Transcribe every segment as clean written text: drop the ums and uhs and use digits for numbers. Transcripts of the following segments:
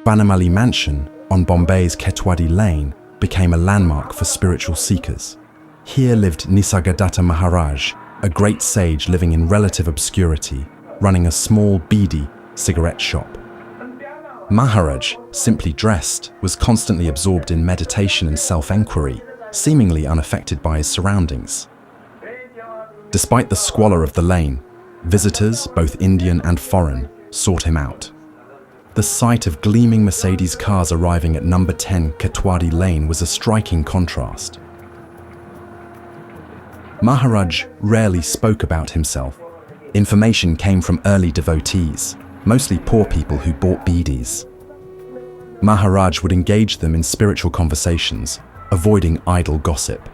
Banamali Mansion on Bombay's Khetwadi Lane became a landmark for spiritual seekers. Here lived Nisargadatta Maharaj, a great sage living in relative obscurity, running a small beedi cigarette shop. Maharaj, simply dressed, was constantly absorbed in meditation and self-enquiry, seemingly unaffected by his surroundings. Despite the squalor of the lane, visitors, both Indian and foreign, sought him out. The sight of gleaming Mercedes cars arriving at number 10 Khetwadi Lane was a striking contrast. Maharaj rarely spoke about himself. Information came from early devotees, mostly poor people who bought beedis. Maharaj would engage them in spiritual conversations, avoiding idle gossip.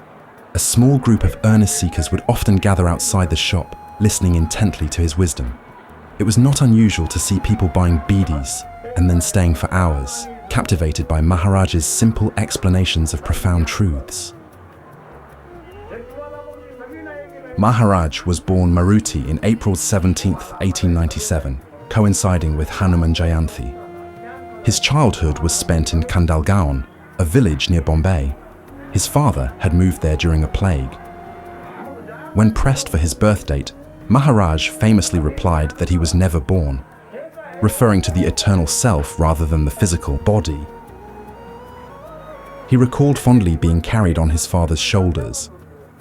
A small group of earnest seekers would often gather outside the shop, listening intently to his wisdom. It was not unusual to see people buying beedis and then staying for hours, captivated by Maharaj's simple explanations of profound truths. Maharaj was born Maruti in April 17, 1897, coinciding with Hanuman Jayanti. His childhood was spent in Kandalgaon, a village near Bombay. His father had moved there during a plague. When pressed for his birth date, Maharaj famously replied that he was never born, referring to the eternal self rather than the physical body. He recalled fondly being carried on his father's shoulders.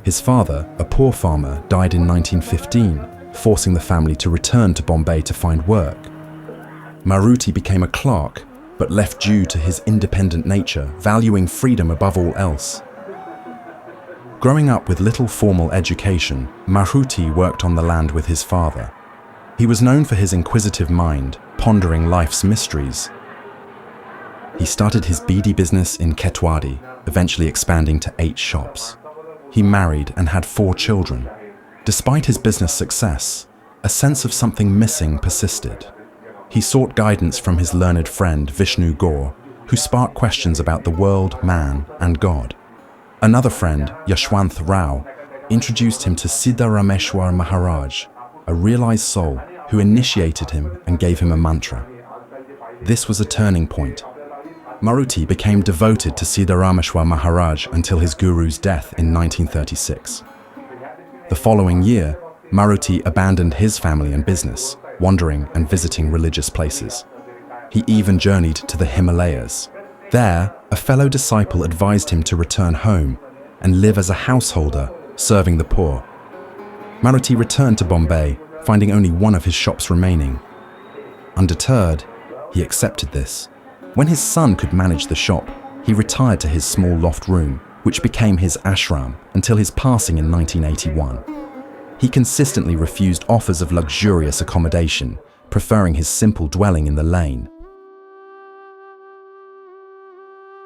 His father, a poor farmer, died in 1915, forcing the family to return to Bombay to find work. Maruti became a clerk, but left due to his independent nature, valuing freedom above all else. Growing up with little formal education, Maruti worked on the land with his father. He was known for his inquisitive mind, pondering life's mysteries. He started his beedi business in Khetwadi, eventually expanding to 8 shops. He married and had 4 children. Despite his business success, a sense of something missing persisted. He sought guidance from his learned friend Vishnu Gaur, who sparked questions about the world, man, and God. Another friend, Yashwanth Rao, introduced him to Siddharameshwar Maharaj, a realized soul who initiated him and gave him a mantra. This was a turning point. Maruti became devoted to Siddharameshwar Maharaj until his guru's death in 1936. The following year, Maruti abandoned his family and business, wandering and visiting religious places. He even journeyed to the Himalayas. There, a fellow disciple advised him to return home and live as a householder, serving the poor. Maruti returned to Bombay, finding only one of his shops remaining. Undeterred, he accepted this. When his son could manage the shop, he retired to his small loft room, which became his ashram until his passing in 1981. He consistently refused offers of luxurious accommodation, preferring his simple dwelling in the lane.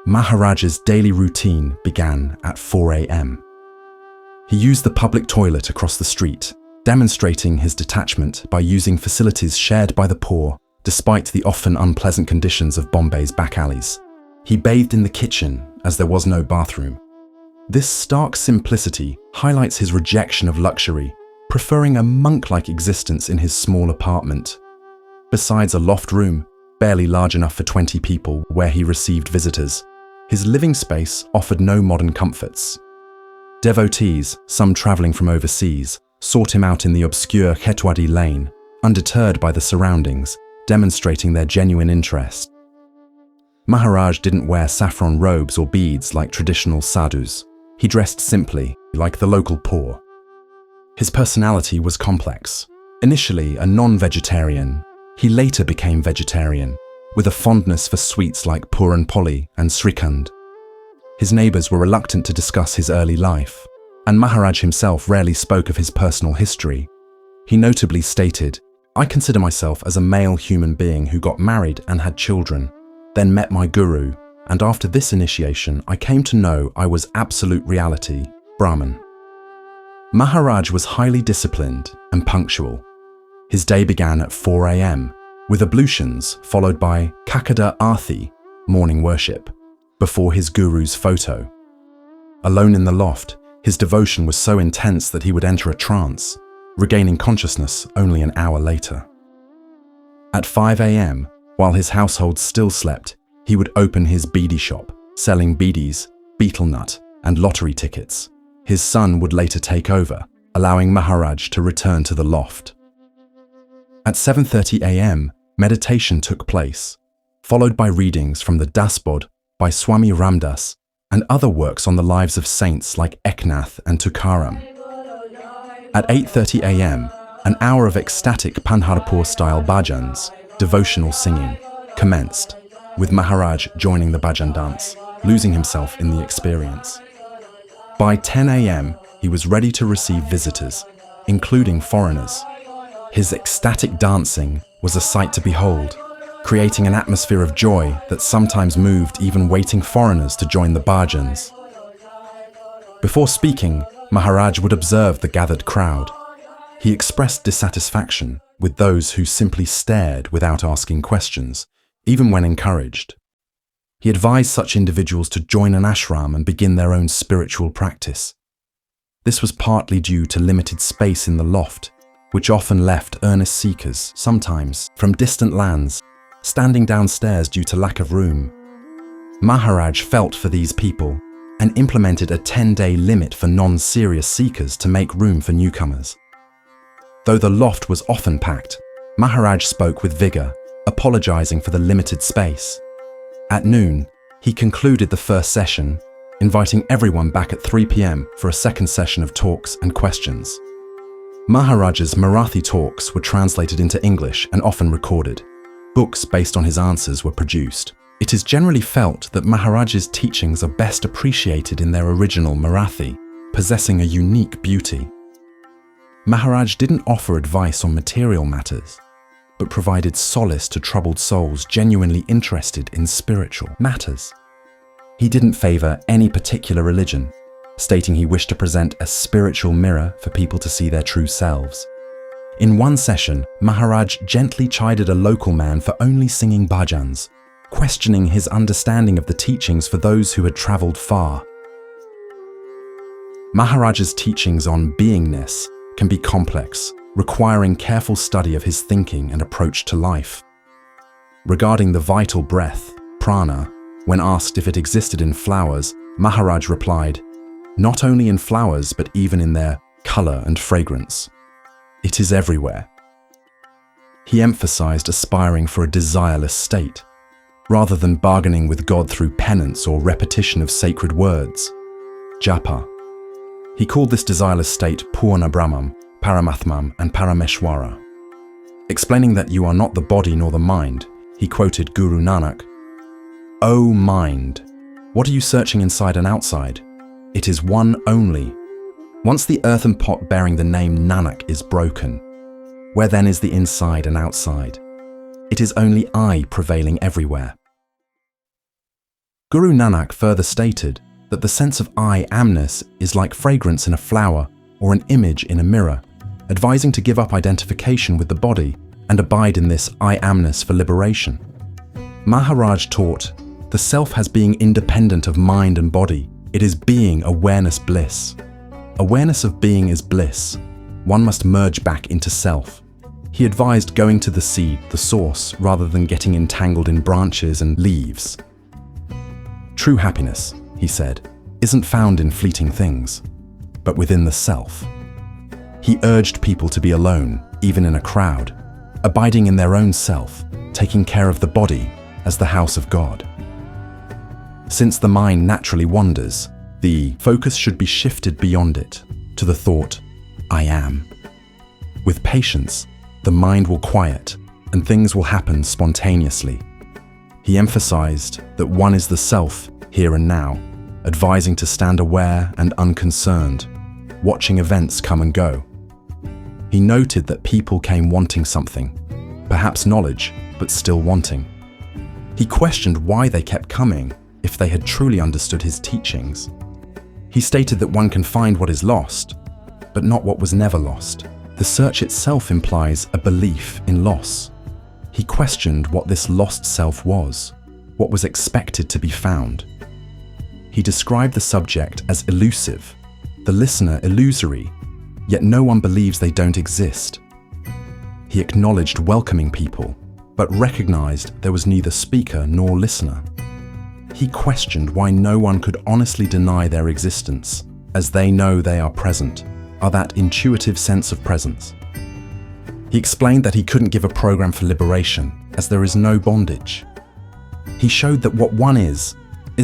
Maharaj's daily routine began at 4 a.m. He used the public toilet across the street, demonstrating his detachment by using facilities shared by the poor, despite the often unpleasant conditions of Bombay's back alleys. He bathed in the kitchen, as there was no bathroom. This stark simplicity highlights his rejection of luxury, preferring a monk-like existence in his small apartment. Besides a loft room, barely large enough for 20 people, where he received visitors, his living space offered no modern comforts. Devotees, some traveling from overseas, sought him out in the obscure Khetwadi Lane, undeterred by the surroundings, demonstrating their genuine interest. Maharaj didn't wear saffron robes or beads like traditional sadhus. He dressed simply, like the local poor. His personality was complex. Initially a non-vegetarian, he later became vegetarian, with a fondness for sweets like puran poli and srikhand. His neighbors were reluctant to discuss his early life, and Maharaj himself rarely spoke of his personal history. He notably stated, "I consider myself as a male human being who got married and had children, then met my guru, and after this initiation I came to know I was absolute reality, Brahman." Maharaj was highly disciplined and punctual. His day began at 4 a.m, with ablutions followed by Kakada Arthi, morning worship, before his guru's photo. Alone in the loft, his devotion was so intense that he would enter a trance, regaining consciousness only an hour later. At 5 a.m, While his household still slept, he would open his beedi shop, selling beedis, betel nut, and lottery tickets. His son would later take over, allowing Maharaj to return to the loft. At 7:30 a.m., meditation took place, followed by readings from the Dasbodh by Swami Ramdas and other works on the lives of saints like Eknath and Tukaram. At 8:30 a.m., an hour of ecstatic Pandharpur-style bhajans, devotional singing, commenced, with Maharaj joining the bhajan dance, losing himself in the experience. By 10 a.m., he was ready to receive visitors, including foreigners. His ecstatic dancing was a sight to behold, creating an atmosphere of joy that sometimes moved even waiting foreigners to join the bhajans. Before speaking, Maharaj would observe the gathered crowd. He expressed dissatisfaction with those who simply stared without asking questions, even when encouraged. He advised such individuals to join an ashram and begin their own spiritual practice. This was partly due to limited space in the loft, which often left earnest seekers, sometimes from distant lands, standing downstairs due to lack of room. Maharaj felt for these people and implemented a 10-day limit for non-serious seekers to make room for newcomers. Though the loft was often packed, Maharaj spoke with vigor, apologizing for the limited space. At noon, he concluded the first session, inviting everyone back at 3 p.m. for a second session of talks and questions. Maharaj's Marathi talks were translated into English and often recorded. Books based on his answers were produced. It is generally felt that Maharaj's teachings are best appreciated in their original Marathi, possessing a unique beauty. Maharaj didn't offer advice on material matters, but provided solace to troubled souls genuinely interested in spiritual matters. He didn't favor any particular religion, stating he wished to present a spiritual mirror for people to see their true selves. In one session, Maharaj gently chided a local man for only singing bhajans, questioning his understanding of the teachings for those who had traveled far. Maharaj's teachings on beingness can be complex, requiring careful study of his thinking and approach to life. Regarding the vital breath, prana, when asked if it existed in flowers, Maharaj replied, "Not only in flowers, but even in their color and fragrance. It is everywhere." He emphasized aspiring for a desireless state, rather than bargaining with God through penance or repetition of sacred words, japa. He called this desireless state Purna Brahmam, Paramatmam, and Parameshwara. Explaining that you are not the body nor the mind, he quoted Guru Nanak, "O mind, what are you searching inside and outside? It is one only. Once the earthen pot bearing the name Nanak is broken, where then is the inside and outside? It is only I prevailing everywhere." Guru Nanak further stated that the sense of I amness is like fragrance in a flower or an image in a mirror, advising to give up identification with the body and abide in this I amness for liberation. Maharaj taught, the self has being independent of mind and body. It is being awareness bliss. Awareness of being is bliss. One must merge back into self. He advised going to the seed, the source, rather than getting entangled in branches and leaves. True happiness, he said, isn't found in fleeting things, but within the self. He urged people to be alone, even in a crowd, abiding in their own self, taking care of the body as the house of God. Since the mind naturally wanders, the focus should be shifted beyond it, to the thought, I am. With patience, the mind will quiet and things will happen spontaneously. He emphasized that one is the self, here and now, advising to stand aware and unconcerned, watching events come and go. He noted that people came wanting something, perhaps knowledge, but still wanting. He questioned why they kept coming if they had truly understood his teachings. He stated that one can find what is lost, but not what was never lost. The search itself implies a belief in loss. He questioned what this lost self was, what was expected to be found. He described the subject as elusive, the listener illusory, yet no one believes they don't exist. He acknowledged welcoming people, but recognized there was neither speaker nor listener. He questioned why no one could honestly deny their existence, as they know they are present, are that intuitive sense of presence. He explained that he couldn't give a program for liberation, as there is no bondage. He showed that what one is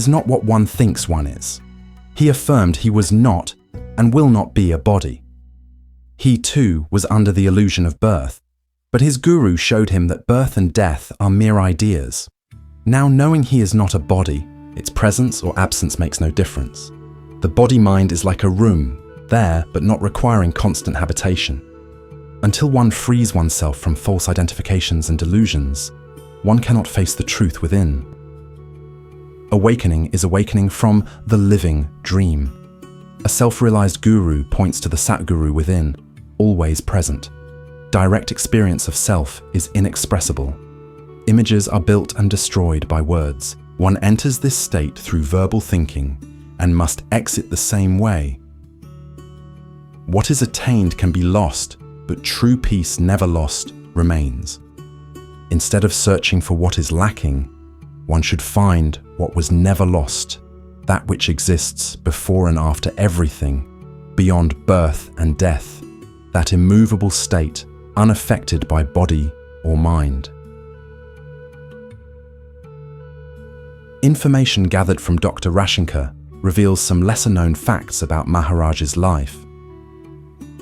not what one thinks one is. He affirmed he was not and will not be a body. He too was under the illusion of birth, but his guru showed him that birth and death are mere ideas. Now knowing he is not a body, its presence or absence makes no difference. The body-mind is like a room, there but not requiring constant habitation. Until one frees oneself from false identifications and delusions, one cannot face the truth within. Awakening is awakening from the living dream. A self-realized guru points to the Satguru within, always present. Direct experience of self is inexpressible. Images are built and destroyed by words. One enters this state through verbal thinking and must exit the same way. What is attained can be lost, but true peace never lost remains. Instead of searching for what is lacking, one should find what was never lost, that which exists before and after everything, beyond birth and death, that immovable state, unaffected by body or mind. Information gathered from Dr. Rashenkar reveals some lesser-known facts about Maharaj's life.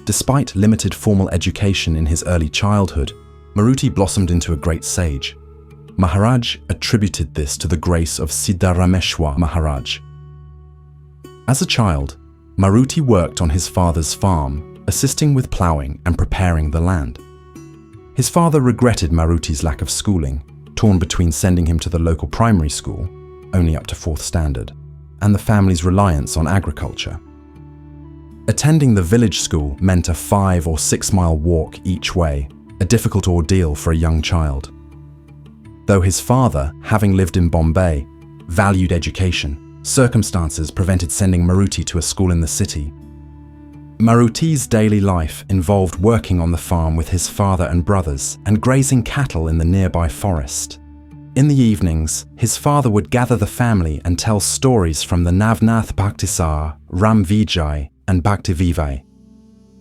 Despite limited formal education in his early childhood, Maruti blossomed into a great sage. Maharaj attributed this to the grace of Siddharameshwar Maharaj. As a child, Maruti worked on his father's farm, assisting with ploughing and preparing the land. His father regretted Maruti's lack of schooling, torn between sending him to the local primary school, only up to 4th standard, and the family's reliance on agriculture. Attending the village school meant a 5 or 6 mile walk each way, a difficult ordeal for a young child. Though his father, having lived in Bombay, valued education, circumstances prevented sending Maruti to a school in the city. Maruti's daily life involved working on the farm with his father and brothers and grazing cattle in the nearby forest. In the evenings, his father would gather the family and tell stories from the Navnath Bhaktisar, Ram Vijay, and Bhaktivivai.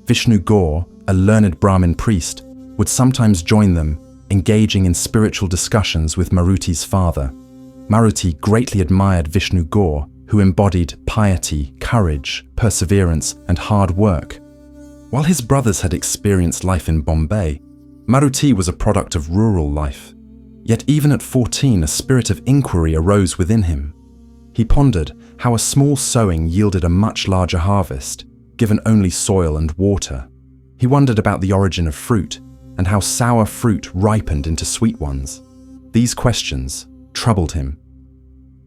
Vishnu Gaur, a learned Brahmin priest, would sometimes join them, engaging in spiritual discussions with Maruti's father. Maruti greatly admired Vishnu Gaur, who embodied piety, courage, perseverance, and hard work. While his brothers had experienced life in Bombay, Maruti was a product of rural life. Yet even at 14, a spirit of inquiry arose within him. He pondered how a small sowing yielded a much larger harvest, given only soil and water. He wondered about the origin of fruit, and how sour fruit ripened into sweet ones. These questions troubled him.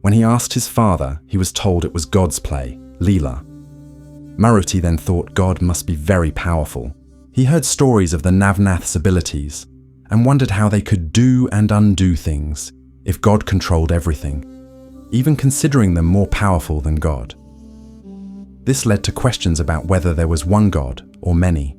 When he asked his father, he was told it was God's play, Leela. Maruti then thought God must be very powerful. He heard stories of the Navnath's abilities, and wondered how they could do and undo things if God controlled everything, even considering them more powerful than God. This led to questions about whether there was one God or many.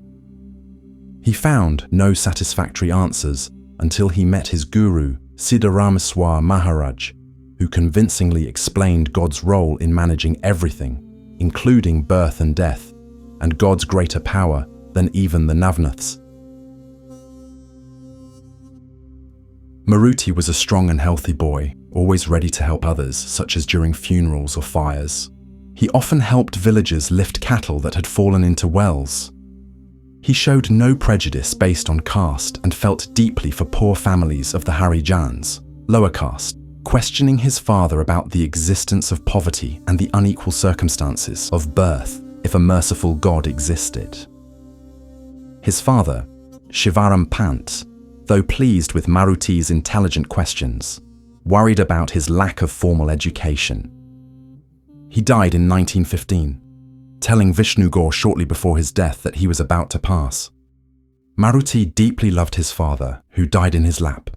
He found no satisfactory answers until he met his guru, Siddharameshwar Maharaj, who convincingly explained God's role in managing everything, including birth and death, and God's greater power than even the Navnaths. Maruti was a strong and healthy boy, always ready to help others, such as during funerals or fires. He often helped villagers lift cattle that had fallen into wells. He showed no prejudice based on caste and felt deeply for poor families of the Harijans, lower caste, questioning his father about the existence of poverty and the unequal circumstances of birth if a merciful God existed. His father, Shivaram Pant, though pleased with Maruti's intelligent questions, worried about his lack of formal education. He died in 1915, telling Vishnu Gaur shortly before his death that he was about to pass. Maruti deeply loved his father, who died in his lap,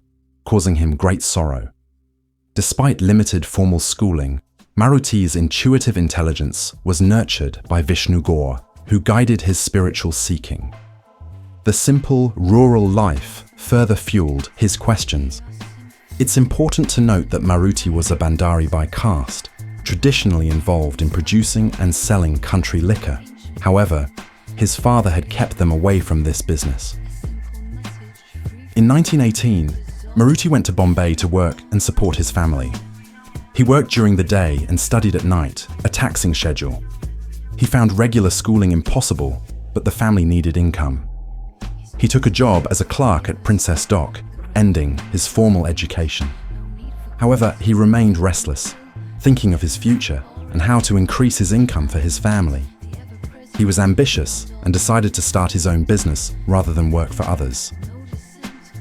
causing him great sorrow. Despite limited formal schooling, Maruti's intuitive intelligence was nurtured by Vishnu Gaur, who guided his spiritual seeking. The simple, rural life further fueled his questions. It's important to note that Maruti was a Bandari by caste, traditionally involved in producing and selling country liquor. However, his father had kept them away from this business. In 1918, Maruti went to Bombay to work and support his family. He worked during the day and studied at night, a taxing schedule. He found regular schooling impossible, but the family needed income. He took a job as a clerk at Princess Dock, ending his formal education. However, he remained restless, thinking of his future and how to increase his income for his family. He was ambitious and decided to start his own business rather than work for others.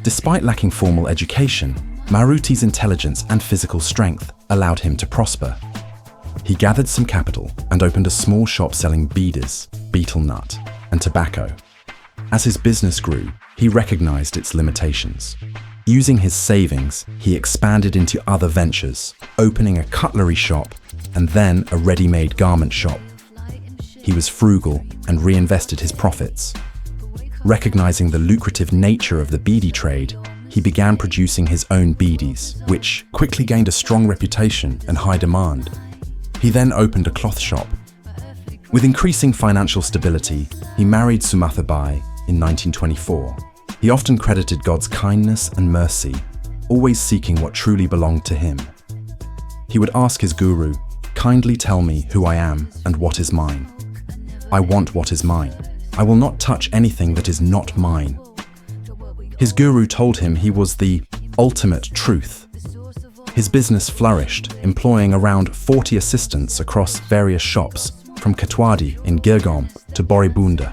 Despite lacking formal education, Maruti's intelligence and physical strength allowed him to prosper. He gathered some capital and opened a small shop selling beedis, betel nut, and tobacco. As his business grew, he recognized its limitations. Using his savings, he expanded into other ventures, opening a cutlery shop and then a ready-made garment shop. He was frugal and reinvested his profits. Recognizing the lucrative nature of the beedi trade, he began producing his own beedis, which quickly gained a strong reputation and high demand. He then opened a cloth shop. With increasing financial stability, he married Sumathabai in 1924. He often credited God's kindness and mercy, always seeking what truly belonged to him. He would ask his guru, "Kindly tell me who I am and what is mine. I want what is mine. I will not touch anything that is not mine." His guru told him he was the ultimate truth. His business flourished, employing around 40 assistants across various shops, from Khetwadi in Girgaon to Boribunda.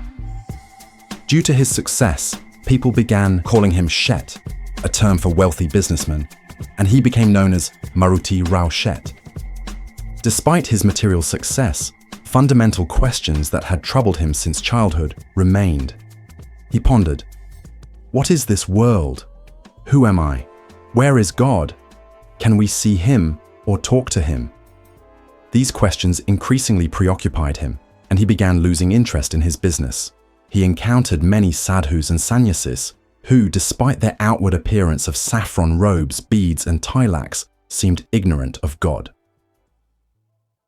Due to his success, people began calling him Shet, a term for wealthy businessmen, and he became known as Maruti Rao Shet. Despite his material success, fundamental questions that had troubled him since childhood remained. He pondered, "What is this world? Who am I? Where is God? Can we see him or talk to him?" These questions increasingly preoccupied him, and he began losing interest in his business. He encountered many sadhus and sannyasis who, despite their outward appearance of saffron robes, beads, and tilaks, seemed ignorant of God.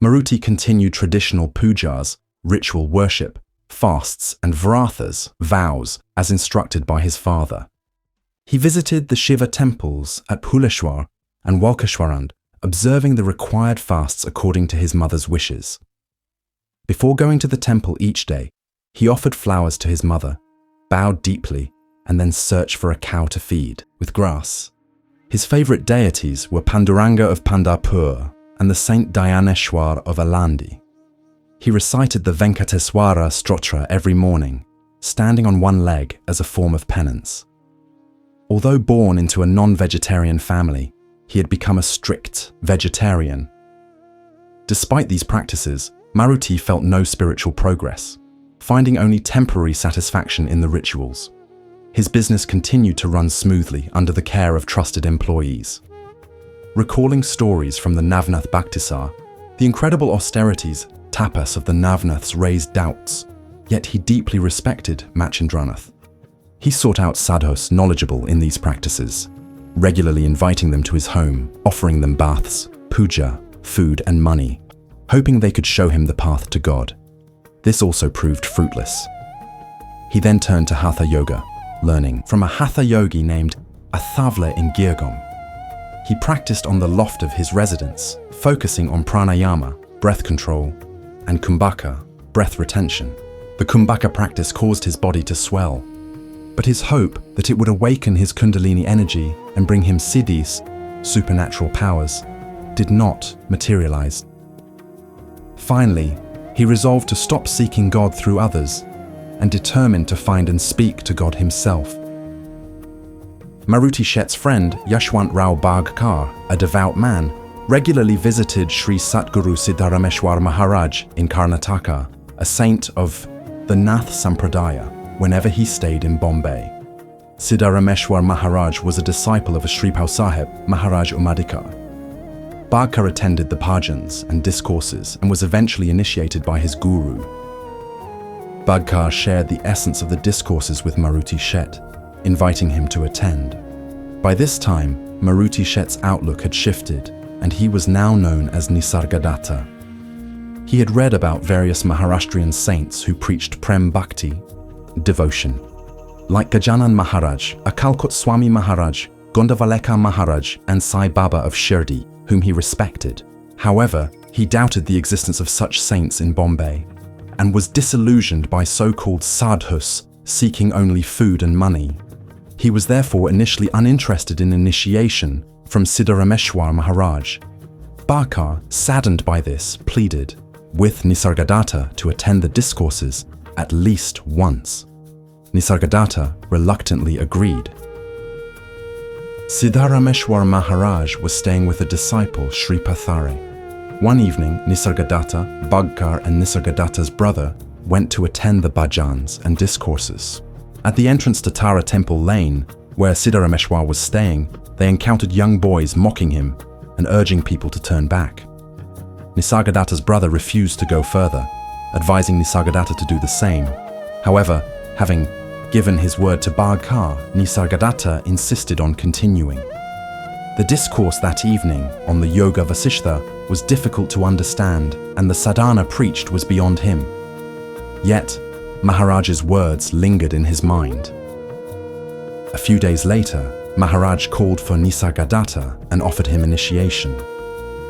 Maruti continued traditional pujas, ritual worship, fasts, and vrathas, vows, as instructed by his father. He visited the Shiva temples at Phuleshwar and Walkeshwarand, observing the required fasts according to his mother's wishes. Before going to the temple each day, he offered flowers to his mother, bowed deeply, and then searched for a cow to feed with grass. His favorite deities were Panduranga of Pandharpur and the Saint Dhyaneshwar of Alandi. He recited the Venkateswara stotra every morning, standing on one leg as a form of penance. Although born into a non-vegetarian family, he had become a strict vegetarian. Despite these practices, Maruti felt no spiritual progress, finding only temporary satisfaction in the rituals. His business continued to run smoothly under the care of trusted employees. Recalling stories from the Navnath Bhaktisar, the incredible austerities, tapas of the Navnaths raised doubts, yet he deeply respected Machindranath. He sought out sadhus knowledgeable in these practices, regularly inviting them to his home, offering them baths, puja, food and money, hoping they could show him the path to God. This also proved fruitless. He then turned to Hatha Yoga, learning from a Hatha yogi named Athavla in Girgaon. He practiced on the loft of his residence, focusing on pranayama, breath control, and kumbhaka, breath retention. The kumbhaka practice caused his body to swell, but his hope that it would awaken his kundalini energy and bring him siddhis, supernatural powers, did not materialize. Finally, he resolved to stop seeking God through others and determined to find and speak to God himself. Maruti Shet's friend, Yashwant Rao Bagkar, a devout man, regularly visited Sri Satguru Siddharameshwar Maharaj in Karnataka, a saint of the Nath Sampradaya, whenever he stayed in Bombay. Siddharameshwar Maharaj was a disciple of Shripal Sahib Maharaj Umadikar. Bagkar attended the bhajans and discourses and was eventually initiated by his guru. Bhagkar shared the essence of the discourses with Maruti Shet, inviting him to attend. By this time, Maruti Shet's outlook had shifted, and he was now known as Nisargadatta. He had read about various Maharashtrian saints who preached Prem Bhakti, devotion, like Gajanan Maharaj, Akalkot Swami Maharaj, Gondavalekha Maharaj, and Sai Baba of Shirdi, whom he respected. However, he doubted the existence of such saints in Bombay, and was disillusioned by so-called sadhus seeking only food and money. He was therefore initially uninterested in initiation from Siddharameshwar Maharaj. Bhagkar, saddened by this, pleaded with Nisargadatta to attend the discourses at least once. Nisargadatta reluctantly agreed. Siddharameshwar Maharaj was staying with a disciple, Sri Pathare. One evening, Nisargadatta, Bhagkar, and Nisargadatta's brother went to attend the bhajans and discourses. At the entrance to Tara Temple Lane, where Siddharameshwar was staying, they encountered young boys mocking him and urging people to turn back. Nisargadatta's brother refused to go further, advising Nisargadatta to do the same. However, having given his word to Bhagkar, Nisargadatta insisted on continuing. The discourse that evening on the Yoga Vasishtha was difficult to understand, and the sadhana preached was beyond him. Yet, Maharaj's words lingered in his mind. A few days later, Maharaj called for Nisargadatta and offered him initiation.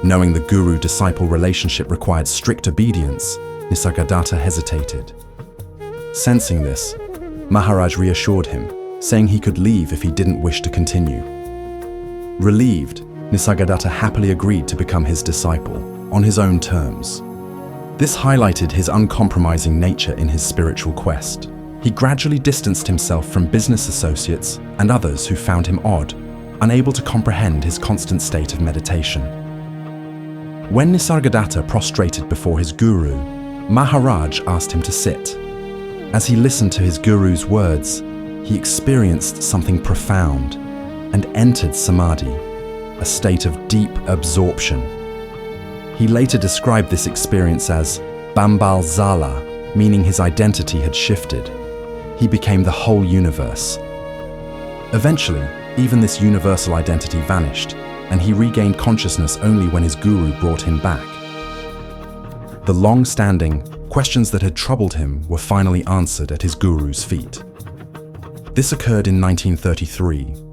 Knowing the guru-disciple relationship required strict obedience, Nisargadatta hesitated. Sensing this, Maharaj reassured him, saying he could leave if he didn't wish to continue. Relieved, Nisargadatta happily agreed to become his disciple, on his own terms. This highlighted his uncompromising nature in his spiritual quest. He gradually distanced himself from business associates and others who found him odd, unable to comprehend his constant state of meditation. When Nisargadatta prostrated before his guru, Maharaj asked him to sit. As he listened to his guru's words, he experienced something profound and entered samadhi, a state of deep absorption. He later described this experience as Bambal Zala, meaning his identity had shifted. He became the whole universe. Eventually, even this universal identity vanished, and he regained consciousness only when his guru brought him back. The long-standing questions that had troubled him were finally answered at his guru's feet. This occurred in 1933,